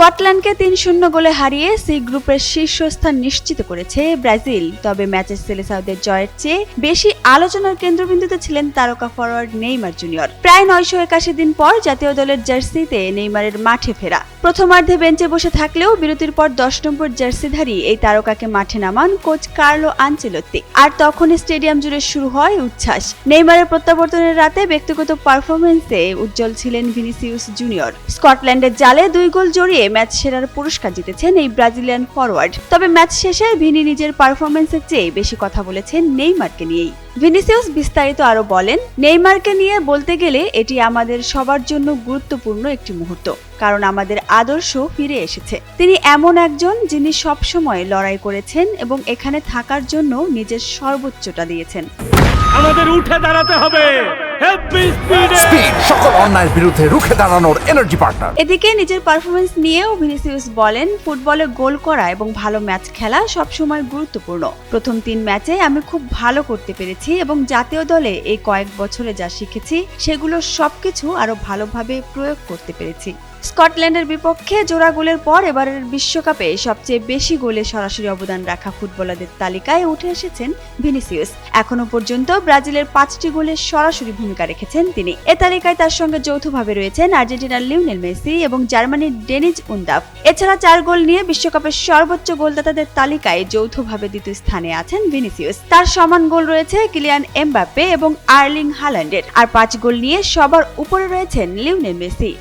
স্কটল্যান্ডকে ৩-০ গোলে হারিয়ে সি গ্রুপের শীর্ষস্থান নিশ্চিত করেছে ব্রাজিল। তবে ম্যাচের সেলেসাওদের জয়ের চেয়ে বেশি আলোচনার কেন্দ্রবিন্দুতে ছিলেন তারকা ফরোয়ার্ড নেইমার জুনিয়র। প্রায় ৯৮১ দিন পর জাতীয় দলের জার্সিতে নেইমারের মাঠে ফেরা। প্রথমার্ধে বেঞ্চে বসে থাকলেও বিরতির পর ১০ নম্বর জার্সিধারী এই তারকাকে মাঠে নামান কোচ কার্লো আনচেলত্তি। আর তখন স্টেডিয়াম জুড়ে শুরু হয় উচ্ছ্বাস। নেইমারের প্রত্যাবর্তনের রাতে ব্যক্তিগত পারফরমেন্সে উজ্জ্বল ছিলেন ভিনিসিয়াস জুনিয়র। স্কটল্যান্ডের জালে ২ গোল জড়িয়ে ম্যাচ সেরার পুরস্কার জিতেছেন এই ব্রাজিলিয়ান ফরোয়ার্ড। তবে ম্যাচ শেষে ভিনি নিজের পারফরমেন্সের চেয়ে বেশি কথা বলেছেন নেইমারকে নিয়েই। ভিনিসিয়াস বিস্তারিত আরো বলেন, নেইমারকে নিয়ে বলতে গেলে এটি আমাদের সবার জন্য গুরুত্বপূর্ণ একটি মুহূর্ত, কারণ আমাদের আদর্শ ফিরে এসেছে। তিনি এমন একজন যিনি সবসময় লড়াই করেছেন এবং এখানে থাকার জন্য নিজের সর্বোচ্চটা দিয়েছেন। আমাদের উঠে দাঁড়াতে হবে। স্পিড সকল অন্যায়ের বিরুদ্ধে রুখে দাঁড়ানোর এনার্জি পার্টনার। এদিকে নিজের পারফরমেন্স নিয়েও ভিনিসিয়াস বলেন, ফুটবলে গোল করা এবং ভালো ম্যাচ খেলা সবসময় গুরুত্বপূর্ণ। প্রথম ৩ ম্যাচে আমি খুব ভালো করতে পেরেছি এবং জাতীয় দলে এই কয়েক বছরে যা শিখেছি সেগুলো সবকিছু আরো ভালোভাবে প্রয়োগ করতে পেরেছি। স্কটল্যান্ডের বিপক্ষে জোড়া গোলের পর এবারের বিশ্বকাপে সবচেয়ে বেশি গোলে সরাসরি অবদান রাখা ফুটবলারদের তালিকায় উঠে এসেছেন ভিনিসিয়াস। এখনো পর্যন্ত ব্রাজিলের ৫টি গোলে সরাসরি ভূমিকা রেখেছেন তিনি। এ তালিকায় তার সঙ্গে যৌথভাবে রয়েছেন আর্জেন্টিনার লিওনেল মেসি এবং জার্মানির ডেনিস উনদাফ। এছাড়া ৪ গোল নিয়ে বিশ্বকাপের সর্বোচ্চ গোলদাতাদের তালিকায় যৌথভাবে দ্বিতীয় স্থানে আছেন ভিনিসিয়াস। তার সমান গোল রয়েছে কিলিয়ান এমবাপ্পে এবং আর্লিং হাল্যান্ডের। আর ৫ গোল নিয়ে সবার উপরে রয়েছেন লিওনেল মেসি।